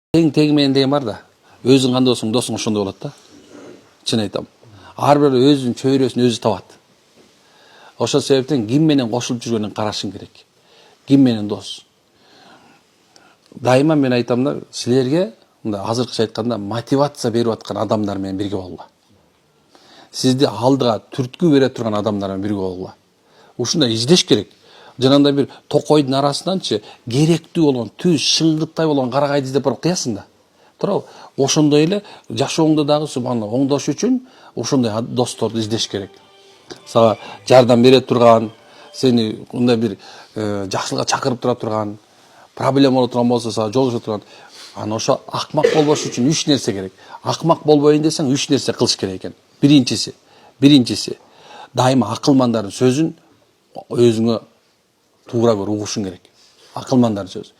Тең менен деген бар да. Өзүң кандай болсоң, досуң ошондой болот да. Чын айтам. Ар бир өзүнүн чөйрөсүн өзү табат. Ошол себептен ким менен кошулуп жүргөнүн карашың керек. Ким менен дос. Дайыма мен айтам да, силерге мындай азыркыча айтканда мотивация берип аткан адамдар менен бирге болгула. Сизди алдыга түрткү бере турган адамдар менен бирге болгула. Ушундай издеш керек. Жанагындай бир токойдун арасынанчы керектүү болгон, түз шыңгыттай болгон карагайды издеп барып кыясың да. Туурабы? Ошондой эле жашооңдо дагы субханалла оңдош үчүн ошондой досторду издеш керек. Сага жардам бере турган, сени мындай бир жакшылыкка чакырып тура турган, проблема боло турган болсо сага жолугуша турган. Аны ошо акмак болбош үчүн 3 нерсе керек. Акмак болбоюн десең 3 нерсе кылыш керек экен. Биринчиси дайыма акылмандардын сөзүн өзүңө туура көрүп угушуң керек. Акылмандардын сөзү.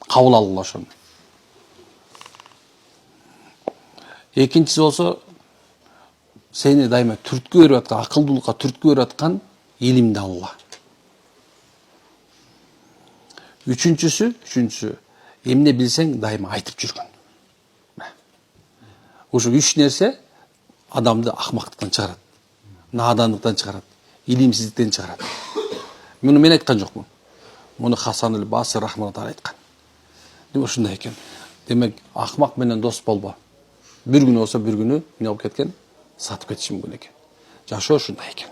Кабыл алгыла ошону. Экинчиси болсо сени дайыма түрткү берип аткан, акылдуулукка түрткү берип аткан илимди алгыла. Үчүнчүсү эмне билсең дайыма айтып жүргөн. Ушу 3 нерсе адамды акмактыктан чыгарат, наадандыктан чыгарат, илимсиздиктен чыгарат. Муну мен айткан жокмун. Муну Хасан аль-Басри рахматуллах айткан. Ушундай экен. Демек, акмак менен дос болбо. Bir күнү болсо bir күнү эмне болуп кеткен? Сатып кетиши мүмкүн экен. Жашоо ушундай экен.